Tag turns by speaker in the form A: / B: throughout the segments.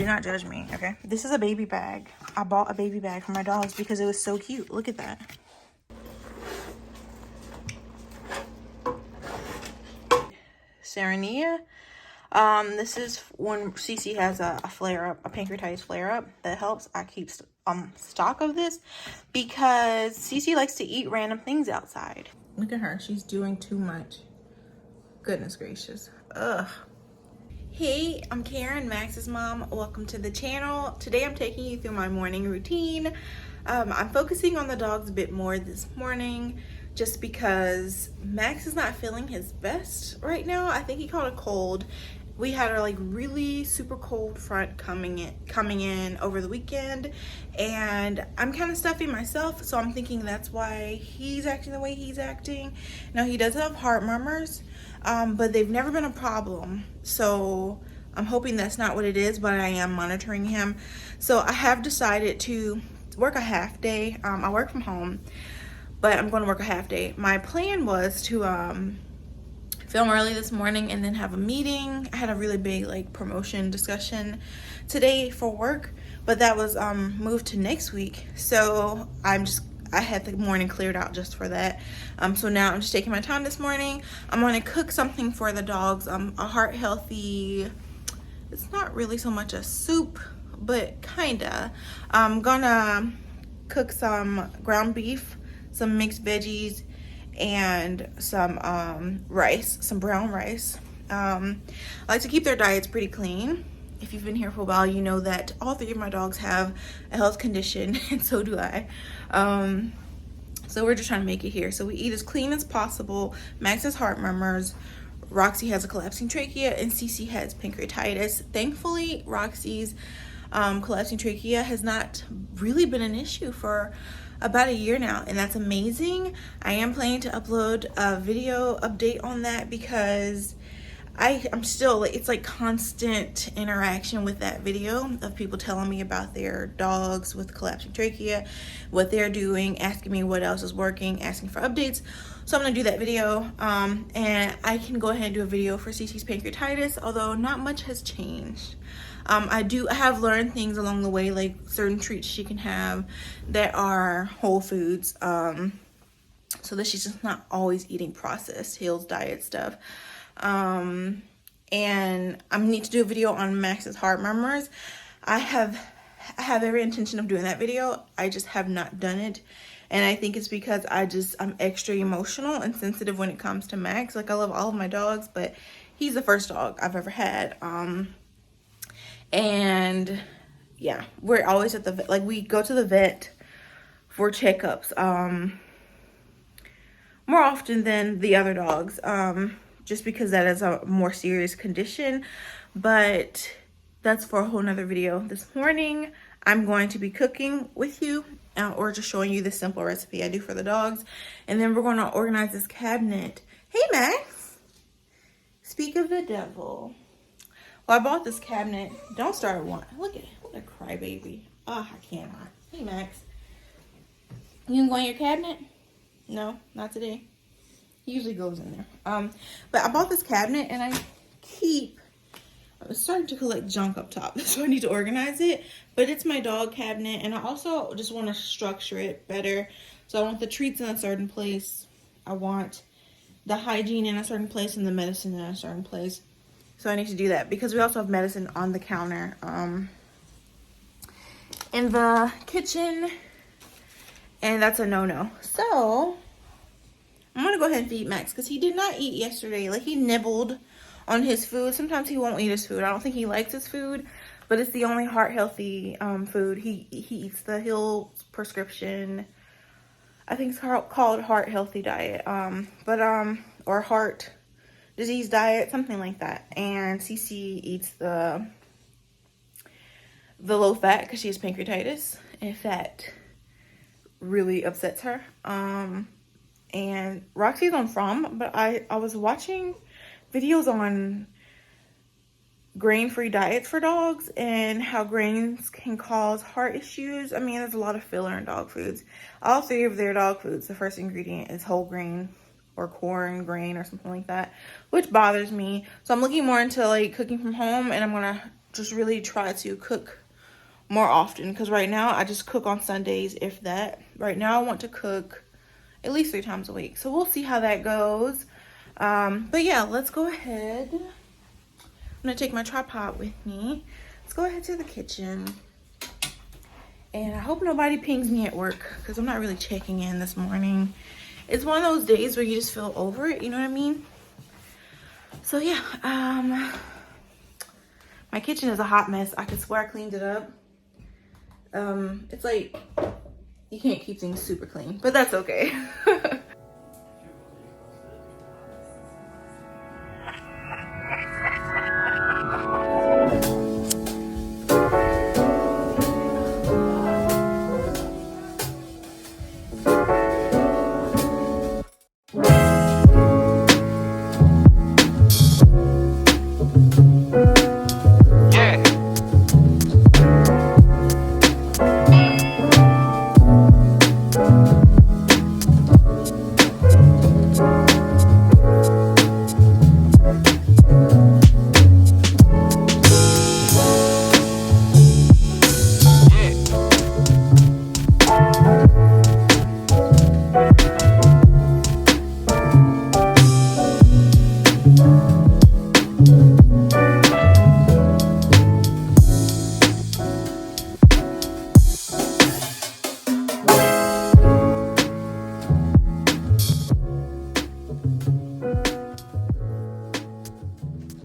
A: Do not judge me, okay? This is a baby bag. I bought a baby bag for my dogs because it was so cute. Look at that. Serenia. This is when Cece has a flare-up, a pancreatitis flare-up that helps. I keep stock of this because Cece likes to eat random things outside. Look at her. She's doing too much. Goodness gracious. Ugh. Hey, I'm Karyn, Max's mom. Welcome to the channel. Today I'm taking you through my morning routine. I'm focusing on the dogs a bit more this morning just because Max is not feeling his best right now. I think he caught a cold. We had a really super cold front coming in over the weekend, and I'm kind of stuffy myself, so I'm thinking that's why he's acting the way he's acting. Now, he does have heart murmurs, but they've never been a problem, so I'm hoping that's not what it is, but I am monitoring him. So I have decided to work a half day. I work from home, but I'm going to work a half day. My plan was to film early this morning and then have a meeting. I had a really big promotion discussion today for work, but that was moved to next week. So I had the morning cleared out just for that. So now I'm just taking my time this morning. I'm going to cook something for the dogs, a heart healthy, it's not really so much a soup, but kinda. I'm gonna cook some ground beef, some mixed veggies, and some rice, some brown rice. I like to keep their diets pretty clean. If you've been here for a while, you know that all three of my dogs have a health condition, and so do I. So we're just trying to make it here. So we eat as clean as possible. Max has heart murmurs, Roxy has a collapsing trachea, and Cece has pancreatitis. Thankfully, Roxy's collapsing trachea has not really been an issue for about a year now, and that's amazing. I am planning to upload a video update on that because I'm still it's constant interaction with that video of people telling me about their dogs with collapsing trachea, what they're doing, asking me what else is working, asking for updates. So I'm gonna do that video, and I can go ahead and do a video for Cece's pancreatitis, although not much has changed. I have learned things along the way, like certain treats she can have that are whole foods, so that she's just not always eating processed Hill's diet stuff. And I need to do a video on Max's heart murmurs. I have every intention of doing that video. I just have not done it. And I think it's because I'm extra emotional and sensitive when it comes to Max. I love all of my dogs, but he's the first dog I've ever had. And yeah, we're always at the vet. We go to the vet for checkups, more often than the other dogs, just because that is a more serious condition. But that's for a whole nother video. This morning, I'm going to be cooking with you, or just showing you the simple recipe I do for the dogs. And then we're going to organize this cabinet. Hey, Max. Speak of the devil. Well, I bought this cabinet. Don't start one. Look at it. What a crybaby. Oh, I cannot. Hey, Max. You can go in your cabinet? No, not today. He usually goes in there. But I bought this cabinet, and I'm starting to collect junk up top, so I need to organize it. But it's my dog cabinet, and I also just want to structure it better. So I want the treats in a certain place. I want the hygiene in a certain place and the medicine in a certain place. So I need to do that because we also have medicine on the counter in the kitchen, and that's a no-no. So I'm gonna go ahead and feed Max because he did not eat yesterday. He nibbled on his food. Sometimes he won't eat his food. I don't think he likes his food, but it's the only heart healthy food. He eats the Hill prescription. I think it's called heart healthy diet, or heart disease diet, something like that. And Cece eats the low fat because she has pancreatitis, and fat really upsets her. And Roxy's on From, but I was watching videos on grain-free diets for dogs and how grains can cause heart issues. I mean, there's a lot of filler in dog foods. All three of their dog foods, the first ingredient is whole grain or corn grain or something like that, which bothers me. So I'm looking more into cooking from home, and I'm gonna just really try to cook more often, because right now I just cook on Sundays, if that. Right now I want to cook at least 3 times a week, so we'll see how that goes. But yeah, let's go ahead. I'm gonna take my tripod with me. Let's go ahead to the kitchen, and I hope nobody pings me at work, because I'm not really checking in this morning. It's one of those days where you just feel over it, you know what I mean? So yeah, my kitchen is a hot mess. I could swear I cleaned it up. It's like, you can't keep things super clean, but that's okay.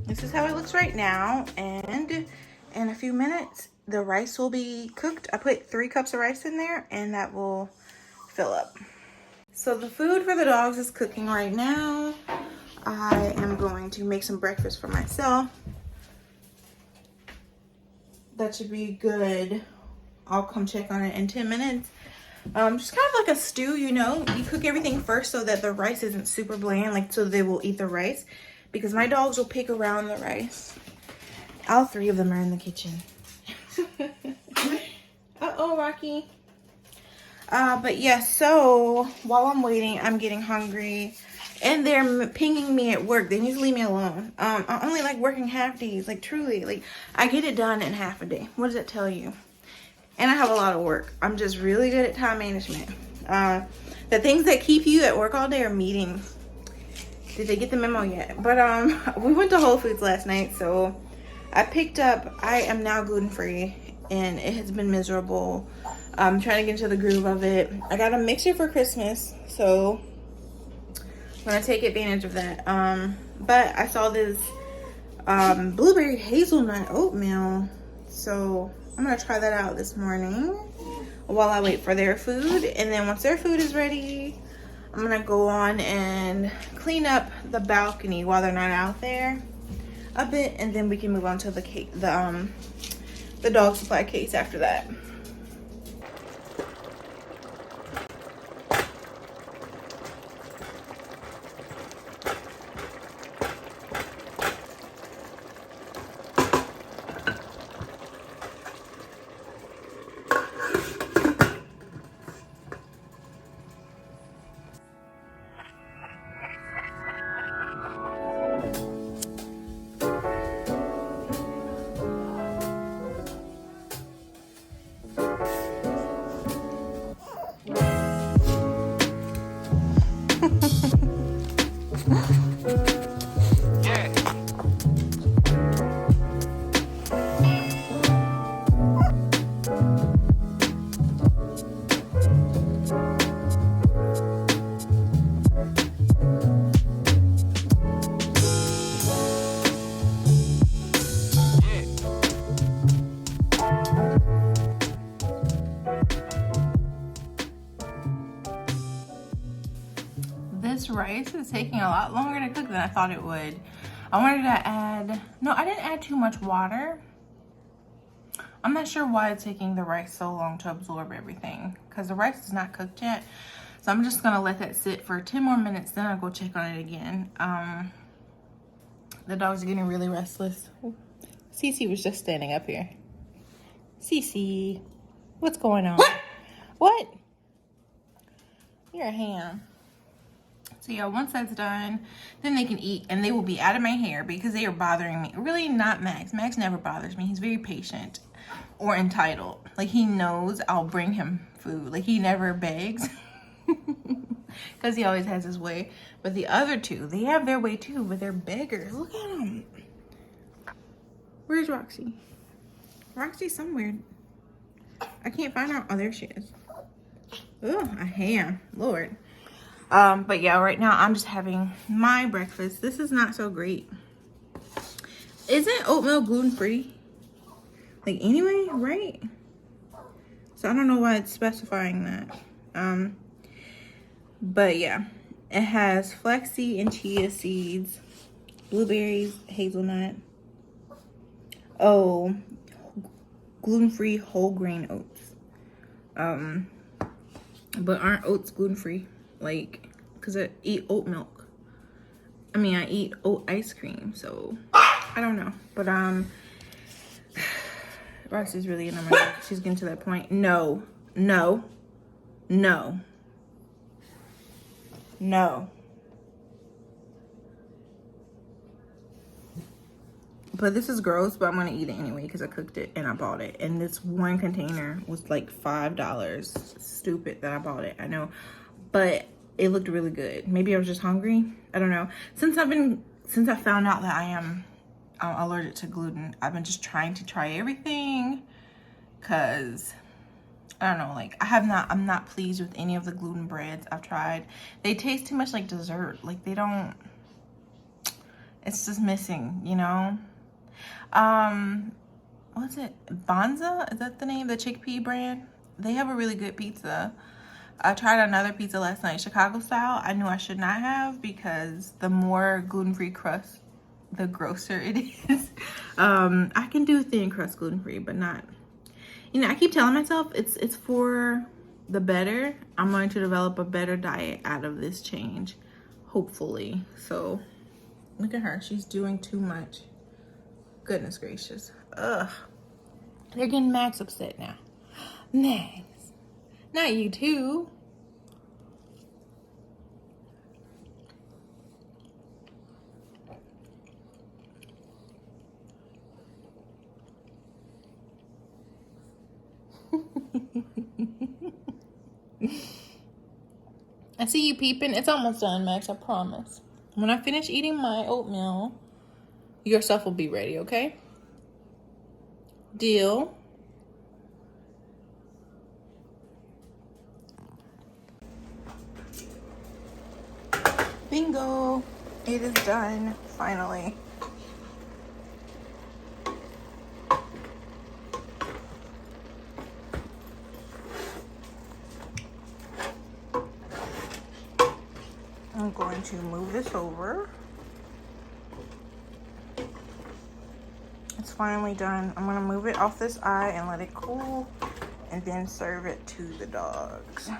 A: This is how it looks right now, and in a few minutes the rice will be cooked. I put 3 cups of rice in there, and that will fill up. So the food for the dogs is cooking right now. I am going to make some breakfast for myself. That should be good. I'll come check on it in 10 minutes. Just kind of like a stew, you know. You cook everything first so that the rice isn't super bland, like so they will eat the rice. Because my dogs will pick around the rice. All 3 of them are in the kitchen. Uh-oh, Rocky. But yeah, so while I'm waiting, I'm getting hungry. And they're pinging me at work. They need to leave me alone. I only like working half days. Like, truly. Like, I get it done in half a day. What does that tell you? And I have a lot of work. I'm just really good at time management. The things that keep you at work all day are meetings. Did they get the memo yet? But we went to Whole Foods last night, so I picked up, I am now gluten-free, and it has been miserable. I'm trying to get into the groove of it. I got a mixer for Christmas, so I'm gonna take advantage of that. But I saw this blueberry hazelnut oatmeal, so I'm gonna try that out this morning while I wait for their food. And then once their food is ready, I'm gonna go on and clean up the balcony while they're not out there a bit, and then we can move on to the cake, the dog supply case after that. This rice is taking a lot longer to cook than I thought it would. I wanted to add, no, I didn't add too much water. I'm not sure why it's taking the rice so long to absorb everything, because the rice is not cooked yet. So I'm just gonna let that sit for 10 more minutes, then I'll go check on it again. The dogs are getting really restless. Cece was just standing up here. Cece, what's going on? What? You're a ham. So yeah, once that's done, then they can eat and they will be out of my hair because they are bothering me. Really not Max. Max never bothers me. He's very patient or entitled. Like he knows I'll bring him food. Like he never begs because he always has his way. But the other two, they have their way too, but they're beggars. Look at them. Where's Roxy? Roxy's somewhere. I can't find her. Oh, there she is. Oh, a ham. Lord. But yeah, right now I'm just having my breakfast. This is not so great. Isn't oatmeal gluten-free? Like anyway, right? So I don't know why it's specifying that. But yeah, it has flaxseed and chia seeds, blueberries, hazelnut. Oh, gluten-free whole grain oats. But aren't oats gluten-free? Like, because I eat oat milk. I mean, I eat oat ice cream, so I don't know. But Roxy's really in my. She's getting to that point. No, no, no, no. But this is gross, but I'm gonna eat it anyway because I cooked it and I bought it. And this one container was like $5. Stupid that I bought it, I know. But it looked really good. Maybe I was just hungry. I don't know. Since I found out that I am allergic to gluten, I've been just trying to try everything. Cause I don't know, like I'm not pleased with any of the gluten breads I've tried. They taste too much like dessert. Like they don't. It's just missing, you know. What's it? Bonza? Is that the name? The chickpea brand? They have a really good pizza. I tried another pizza last night, Chicago style. I knew I should not have because the more gluten-free crust, the grosser it is. I can do thin crust gluten-free, but not. You know, I keep telling myself it's for the better. I'm going to develop a better diet out of this change, hopefully. So, look at her. She's doing too much. Goodness gracious. Ugh. They're getting Max upset now. Max. Not you too. I see you peeping. It's almost done, Max, I promise. When I finish eating my oatmeal, your stuff will be ready, okay? Deal. Bingo. It is done, finally. I'm going to move this over. It's finally done. I'm gonna move it off this eye and let it cool and then serve it to the dogs.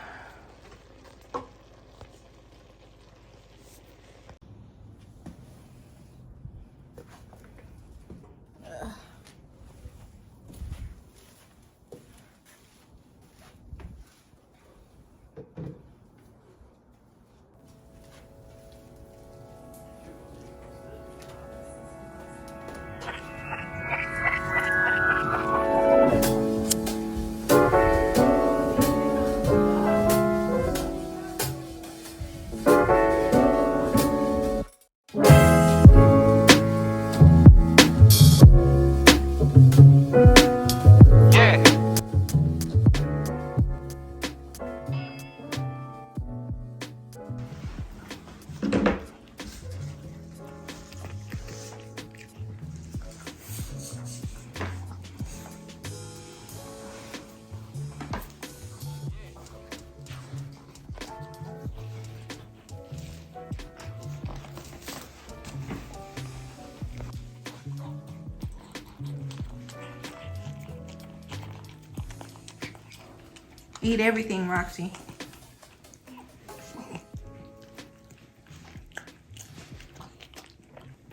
A: Eat everything, Roxy.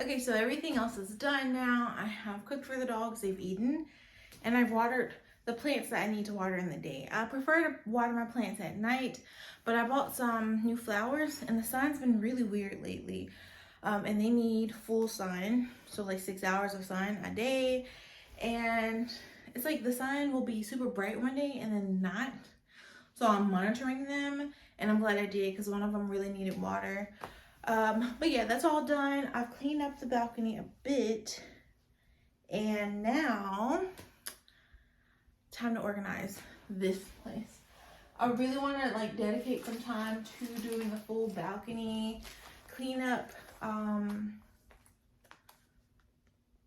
A: Okay, so everything else is done now. I have cooked for the dogs. They've eaten. And I've watered the plants that I need to water in the day. I prefer to water my plants at night, but I bought some new flowers and the sun's been really weird lately. And they need full sun, so like 6 hours of sun a day. And it's like the sun will be super bright one day and then not. So I'm monitoring them, and I'm glad I did because one of them really needed water. But yeah, that's all done. I've cleaned up the balcony a bit, and now time to organize this place. I really want to like dedicate some time to doing a full balcony clean up.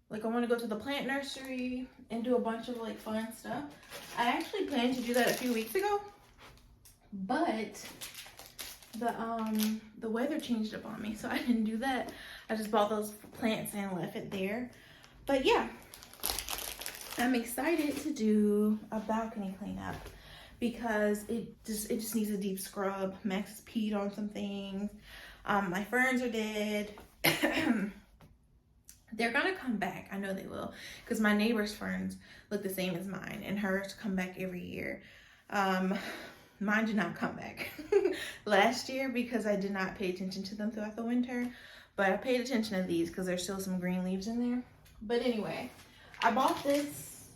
A: Like I want to go to the plant nursery and do a bunch of like fun stuff. I actually planned to do that a few weeks ago, but the weather changed up on me, so I didn't do that. I just bought those plants and left it there. But yeah, I'm excited to do a balcony cleanup because it just needs a deep scrub. Max has peed on some things. My ferns are dead. They're gonna come back. I know they will, because my neighbor's ferns look the same as mine, and hers come back every year. Mine did not come back last year because I did not pay attention to them throughout the winter, but I paid attention to these because there's still some green leaves in there. But anyway, I bought this,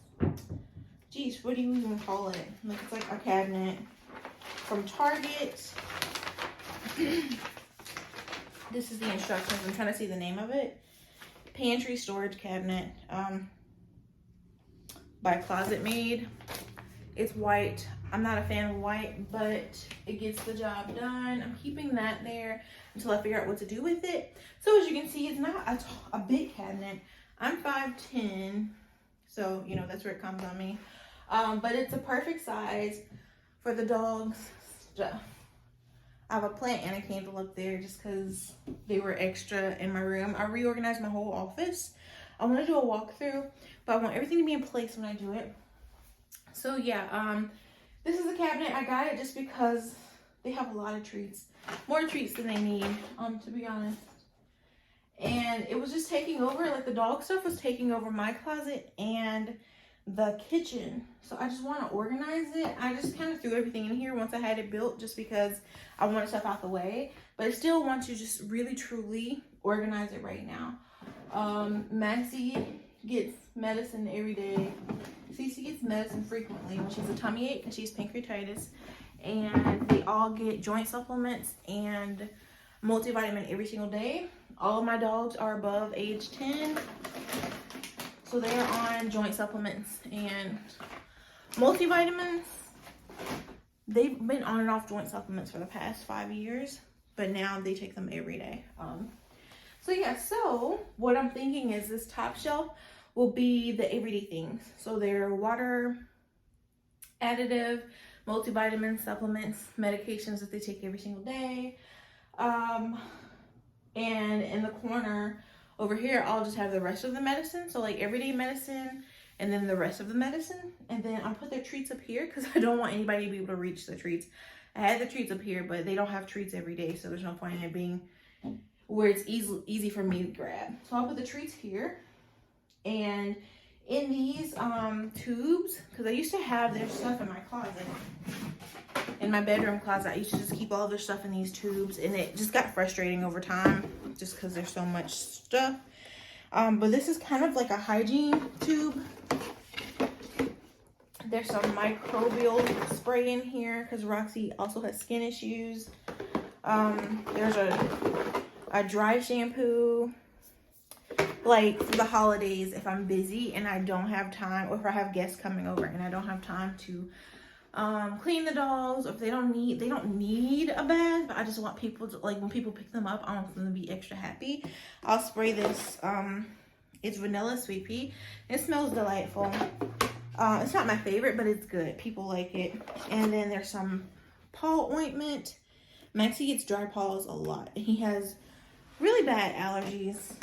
A: geez, what do you even call it? Like, it's like a cabinet from Target. This is the instructions. I'm trying to see the name of it. Pantry storage cabinet by Closet Made. It's white. I'm not a fan of white, but it gets the job done. I'm keeping that there until I figure out what to do with it. So as you can see, it's not a big cabinet. I'm 5'10", so you know that's where it comes on me. But it's a perfect size for the dogs' stuff. I have a plant and a candle up there just because they were extra in my room. I reorganized my whole office. I want to do a walkthrough, but I want everything to be in place when I do it. So yeah, this is a cabinet. I got it just because they have a lot of treats. More treats than they need, to be honest. And it was just taking over, like the dog stuff was taking over my closet and the kitchen. So I just want to organize it. I just kind of threw everything in here once I had it built just because I wanted stuff out the way. But I still want to just really truly organize it right now. Maxie gets medicine every day. Cece gets medicine frequently when she's a tummy ache and she's pancreatitis. And they all get joint supplements and multivitamin every single day. All of my dogs are above age 10. So they're on joint supplements and multivitamins. They've been on and off joint supplements for the past 5 years, but now they take them every day. So yeah, so what I'm thinking is this top shelf will be the everyday things. So they're water, additive, multivitamin supplements, medications that they take every single day. And in the corner over here, I'll just have the rest of the medicine. So like everyday medicine and then the rest of the medicine. And then I'll put their treats up here because I don't want anybody to be able to reach the treats. I had the treats up here, but they don't have treats every day. So there's no point in it being where it's easy for me to grab. So I'll put the treats here. And in these tubes, because I used to have their stuff in my closet. In my bedroom closet, I used to just keep all their stuff in these tubes, and it just got frustrating over time just because there's so much stuff. But this is kind of like a hygiene tube. There's some microbial spray in here because Roxy also has skin issues. There's a dry shampoo. Like for the holidays, if I'm busy and I don't have time, or if I have guests coming over and I don't have time to clean the dogs, or if they don't need a bath, but I just want people to, like, when people pick them up, I want them to be extra happy. I'll spray this. It's vanilla sweet pea. It smells delightful. It's not my favorite, but it's good. People like it. And then there's some paw ointment. Maxie gets dry paws a lot, and he has really bad allergies.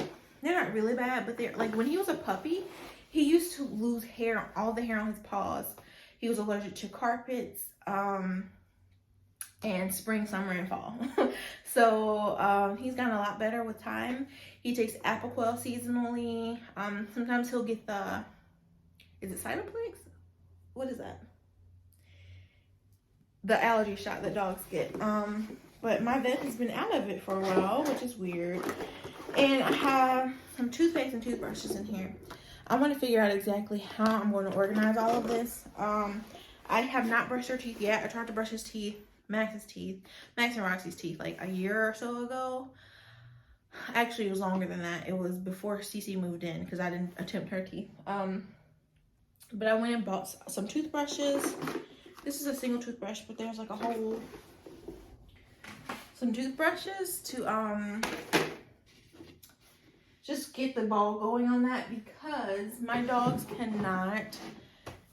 A: They're not really bad, but they're like, when he was a puppy, he used to lose hair, all the hair on his paws. He was allergic to carpets, and spring, summer, and fall. So he's gotten a lot better with time. He takes Apoquel seasonally. Sometimes he'll get the, is it Cytoplex? what is that? The allergy shot that dogs get. But my vet has been out of it for a while, which is weird. And I have some toothpaste and toothbrushes in here. I want to figure out exactly how I'm going to organize all of this. I have not brushed her teeth yet. I tried to brush his teeth, Max's teeth, Max and Roxy's teeth like a year or so ago. Actually, it was longer than that. It was before Cece moved in because I didn't attempt her teeth. But I went and bought some toothbrushes. This is a single toothbrush, but there's like a whole, some toothbrushes to just get the ball going on that, because my dogs cannot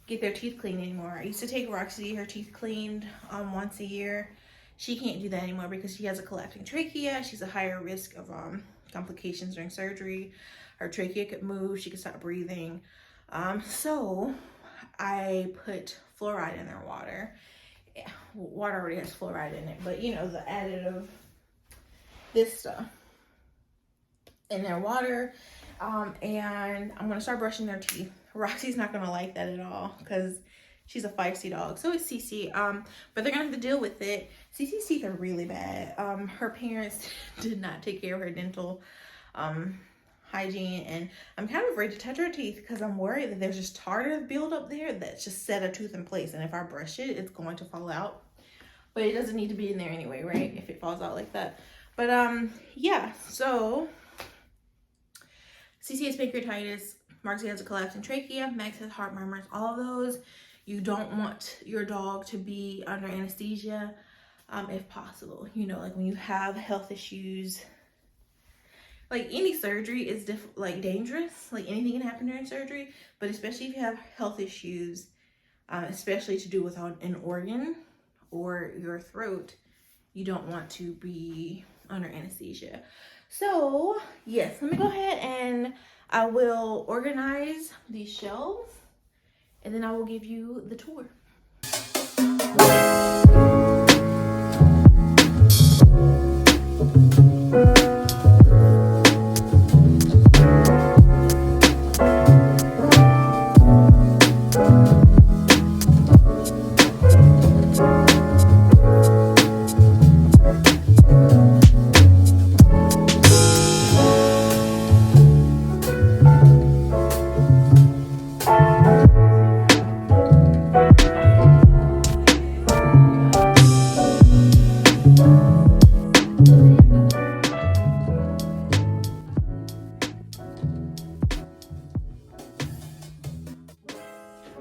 A: get their teeth cleaned anymore. I used to take Roxy her teeth cleaned once a year. She can't do that anymore because she has a collapsing trachea. She's a higher risk of complications during surgery. Her trachea could move. She could stop breathing. So I put fluoride in their water. Yeah, water already has fluoride in it, but you know, the additive, this stuff in their water. And I'm gonna start brushing their teeth. Roxy's not gonna like that at all because she's a feisty dog. So is Cece. But they're gonna have to deal with it. Cece's teeth are really bad. Her parents did not take care of her dental hygiene, and I'm kind of afraid to touch her teeth because I'm worried that there's just tartar build up there that's just set a tooth in place, and if I brush it, it's going to fall out. But it doesn't need to be in there anyway, right? If it falls out like that. But yeah, so Cece has pancreatitis, Roxy has a collapsing trachea, Max has heart murmurs, all of those. You don't want your dog to be under anesthesia if possible. You know, like when you have health issues, like any surgery is dangerous. Like anything can happen during surgery, but especially if you have health issues, especially to do with an organ or your throat, you don't want to be under anesthesia. So yes, let me go ahead and I will organize these shelves, and then I will give you the tour.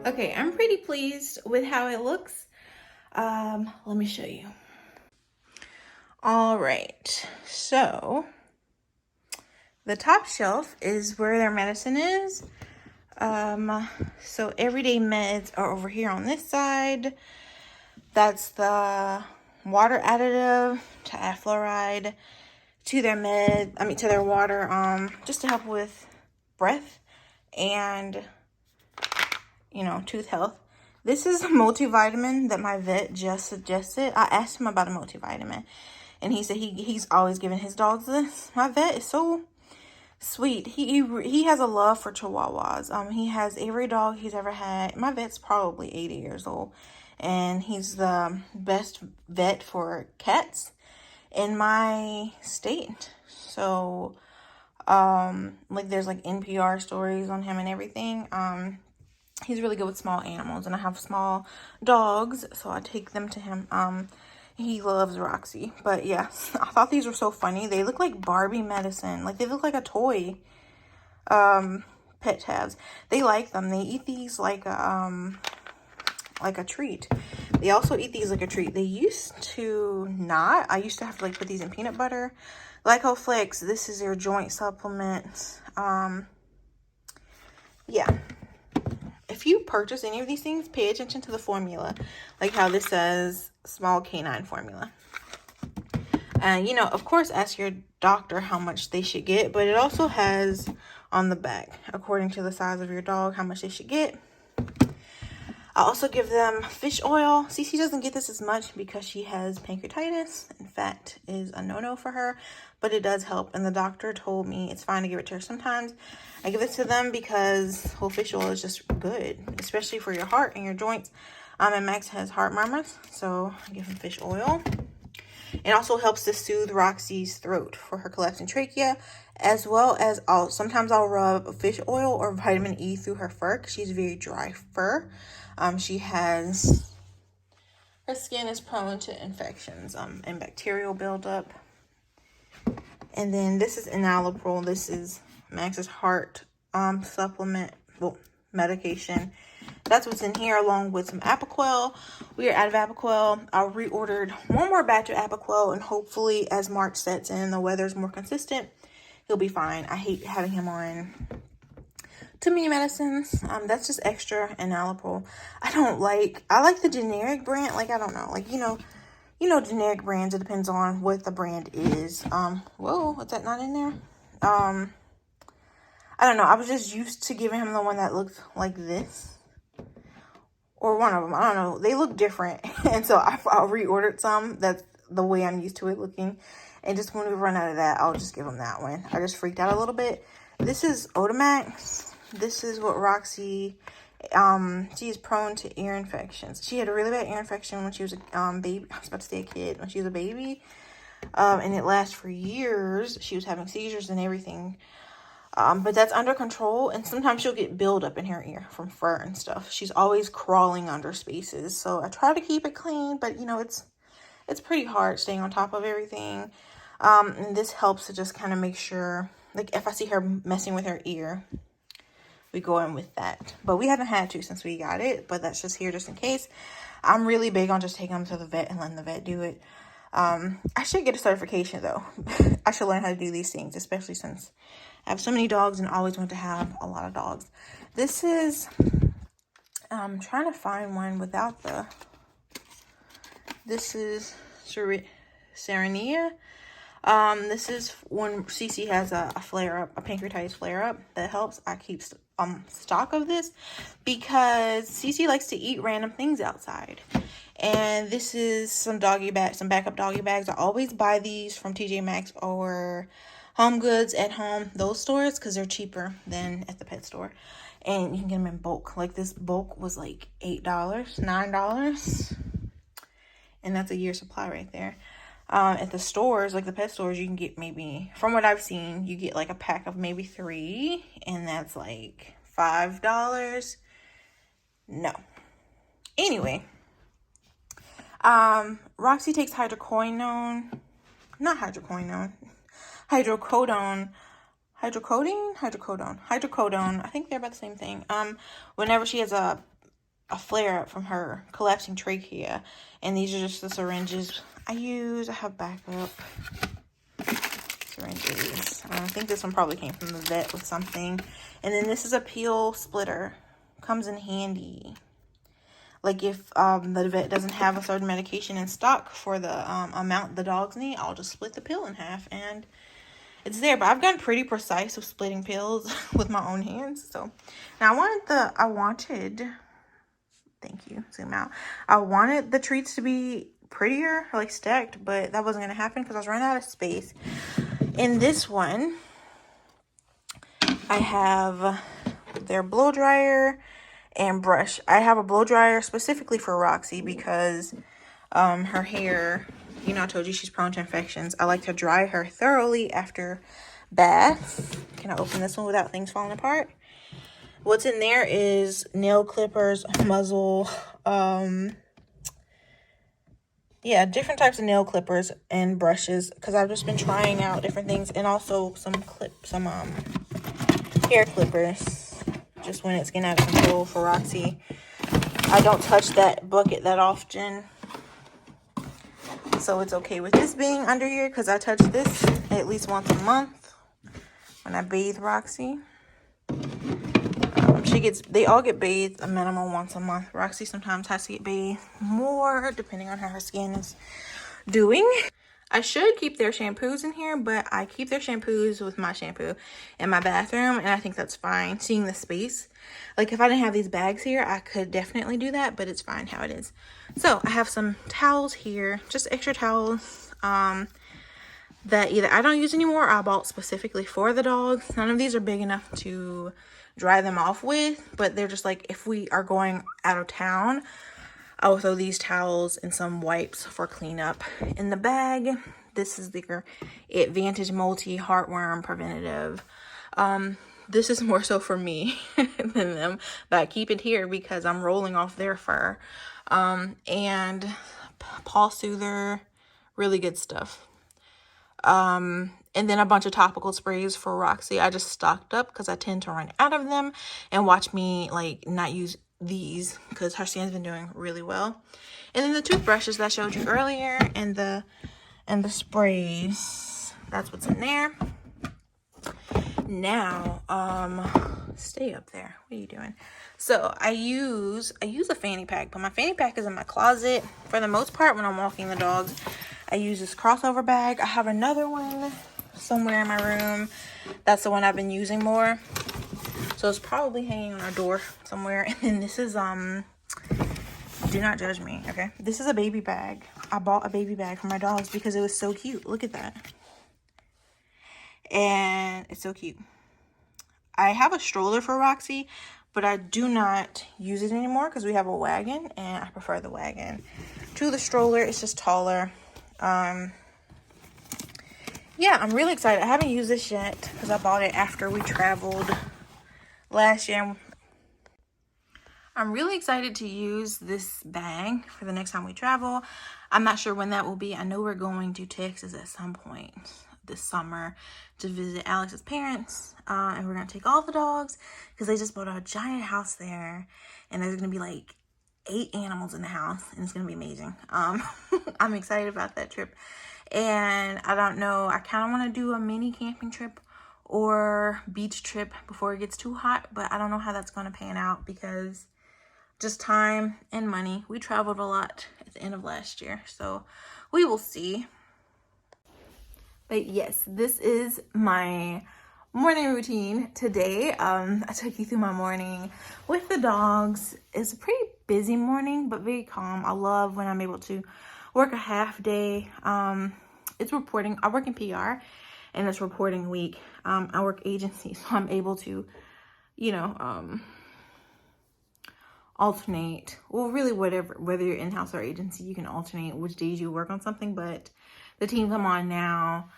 A: Okay, I'm pretty pleased with how it looks. Let me show you. All right, so the top shelf is where their medicine is. So everyday meds are over here on this side. That's the water additive to add fluoride to their to their water, just to help with breath and, you know, tooth health. This is a multivitamin that my vet just suggested. I asked him about a multivitamin, and he said he's always given his dogs this. My vet is so sweet. He has a love for Chihuahuas. He has every dog he's ever had. My vet's probably 80 years old, and he's the best vet for cats in my state. So, like there's like NPR stories on him and everything. He's really good with small animals, and I have small dogs, so I take them to him. He loves Roxy. But yes, I thought these were so funny. They look like Barbie medicine. Like they look like a toy. Pet tabs. They like them. They eat these like a treat. They also eat these like a treat. They used to not. I used to have to like put these in peanut butter. Glycoflex, this is their joint supplement. Yeah. If you purchase any of these things, pay attention to the formula. Like how this says small canine formula. And, you know, of course, ask your doctor how much they should get. But it also has on the back, according to the size of your dog, how much they should get. I also give them fish oil. Cece doesn't get this as much because she has pancreatitis, and fat is a no-no for her, but it does help. And the doctor told me it's fine to give it to her sometimes. I give it to them because whole fish oil is just good, especially for your heart and your joints. And Max has heart murmurs, so I give him fish oil. It also helps to soothe Roxy's throat for her collapsing trachea, as well as sometimes I'll rub fish oil or vitamin E through her fur because she's very dry fur. Her skin is prone to infections and bacterial buildup. And then this is enalapril. This is Max's heart supplement, medication. That's what's in here, along with some Apoquel. We are out of Apoquel. I reordered one more batch of Apoquel, and hopefully as March sets in and the weather's more consistent, he'll be fine. I hate having him on too many medicines. That's just extra enalapril. I like the generic brand. Like, I don't know. Like, you know, generic brands, it depends on what the brand is. Whoa, what's that not in there? I don't know. I was just used to giving him the one that looked like this. Or one of them. I don't know. They look different. And so I reordered some. That's the way I'm used to it looking. And just when we run out of that, I'll just give him that one. I just freaked out a little bit. This is Otamax. This is what Roxy, she is prone to ear infections. She had a really bad ear infection when she was a baby. I was about to say a kid. When she was a baby. And it lasted for years. She was having seizures and everything. But that's under control, and sometimes she'll get buildup in her ear from fur and stuff. She's always crawling under spaces, so I try to keep it clean, but you know, it's pretty hard staying on top of everything. And this helps to just kind of make sure, like if I see her messing with her ear, we go in with that. But we haven't had to since we got it, but that's just here just in case. I'm really big on just taking them to the vet and letting the vet do it. I should get a certification though. I should learn how to do these things, especially since I have so many dogs and always want to have a lot of dogs. This is, I'm trying to find one without the, this is Serenia. This is when Cece has a flare-up, a pancreatitis flare-up that helps. I keep stock of this because Cece likes to eat random things outside. And this is some doggy bags, some backup doggy bags. I always buy these from TJ Maxx or Home Goods at home, those stores, because they're cheaper than at the pet store. And you can get them in bulk. Like this bulk was like $8, $9. And that's a year's supply right there. At the stores, like the pet stores, you can get maybe, from what I've seen, you get like a pack of maybe 3. And that's like $5. No. Anyway. Roxy takes hydrocodone. I think they're about the same thing. Whenever she has a flare-up from her collapsing trachea. And these are just the syringes I use. I have backup syringes. I think this one probably came from the vet with something. And then this is a peel splitter. Comes in handy. Like if the vet doesn't have a certain medication in stock for the amount the dogs need, I'll just split the pill in half and it's there. But I've gotten pretty precise with splitting pills with my own hands. So now I wanted the treats to be prettier, like stacked, but that wasn't gonna happen because I was running out of space. In this one, I have their blow dryer and brush. I have a blow dryer specifically for Roxy because her hair, you know, I told you she's prone to infections. I like to dry her thoroughly after baths. Can I open this one without things falling apart? What's in there is nail clippers, muzzle, different types of nail clippers and brushes because I've just been trying out different things, and also some hair clippers just when it's getting out of control for Roxy. I don't touch that bucket that often, so it's okay with this being under here because I touch this at least once a month when I bathe Roxy. They all get bathed a minimum once a month. Roxy sometimes has to get bathed more depending on how her skin is doing. I should keep their shampoos in here, but I keep their shampoos with my shampoo in my bathroom, and I think that's fine. Seeing the space, like if I didn't have these bags here, I could definitely do that, but it's fine how it is. So I have some towels here, just extra towels that either I don't use anymore or I bought specifically for the dogs. None of these are big enough to dry them off with, but they're just like if we are going out of town, I will throw these towels and some wipes for cleanup in the bag. This is their Advantage Multi Heartworm Preventative. This is more so for me than them, but I keep it here because I'm rolling off their fur. And Paw Soother, really good stuff. And then a bunch of topical sprays for Roxy. I just stocked up because I tend to run out of them, and watch me like not use these because her skin's been doing really well. And then the toothbrushes that I showed you earlier, and the sprays, that's what's in there. Now stay up there, what are you doing? So I use a fanny pack, but my fanny pack is in my closet for the most part. When I'm walking the dogs, I use this crossover bag. I have another one somewhere in my room. That's the one I've been using more. So it's probably hanging on our door somewhere. And then this is, do not judge me, okay? This is a baby bag. I bought a baby bag for my dogs because it was so cute. Look at that. And it's so cute. I have a stroller for Roxy, but I do not use it anymore because we have a wagon, and I prefer the wagon to the stroller. It's just taller. Yeah, I'm really excited. I haven't used this yet because I bought it after we traveled last year. I'm really excited to use this bag for the next time we travel. I'm not sure when that will be. I know we're going to Texas at some point this summer to visit Alex's parents, and we're gonna take all the dogs because they just bought a giant house there, and there's gonna be like 8 animals in the house, and it's gonna be amazing. I'm excited about that trip, and I don't know, I kind of want to do a mini camping trip or beach trip before it gets too hot, but I don't know how that's going to pan out because just time and money. We traveled a lot at the end of last year, so we will see. But yes, this is my morning routine today. I took you through my morning with the dogs. It's a pretty busy morning, but very calm. I love when I'm able to work a half day. It's reporting. I work in PR, and it's reporting week. I work agency, so I'm able to, you know, alternate. Well, really, whether you're in-house or agency, you can alternate which days you work on something. But the teams I'm on now,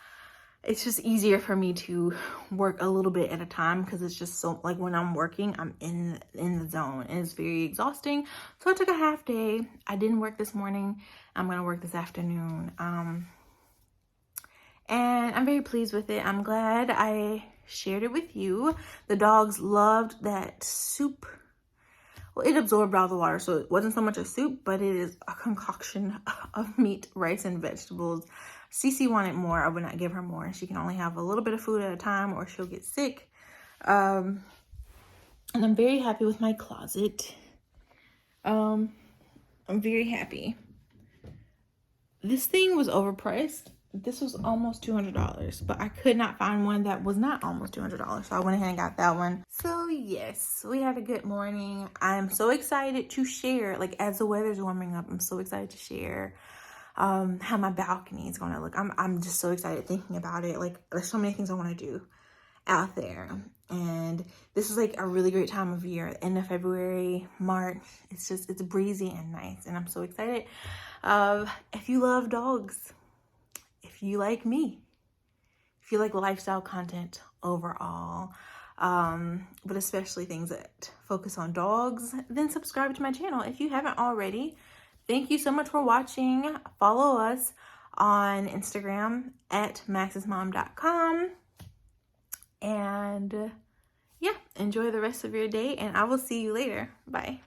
A: it's just easier for me to work a little bit at a time because it's just so, like, when I'm working, I'm in the zone, and it's very exhausting. So I took a half day. I didn't work this morning. I'm gonna work this afternoon. And I'm very pleased with it. I'm glad I shared it with you. The dogs loved that soup. Well, it absorbed all the water, so it wasn't so much a soup, but it is a concoction of meat, rice, and vegetables. Cece wanted more. I would not give her more. She can only have a little bit of food at a time or she'll get sick. And I'm very happy with my closet. I'm very happy. This thing was overpriced. This was almost $200, but I could not find one that was not almost $200, so I went ahead and got that one. So yes, we had a good morning. I'm so excited to share, like, as the weather's warming up, I'm so excited to share how my balcony is going to look. I'm just so excited thinking about it. Like, there's so many things I want to do out there, and this is like a really great time of year. End of February, March, it's breezy and nice, and I'm so excited. If you love dogs, if you like me, if you like lifestyle content overall, but especially things that focus on dogs, then subscribe to my channel if you haven't already. Thank you so much for watching. Follow us on Instagram at maxismom.com. And yeah, enjoy the rest of your day, and I will see you later. Bye.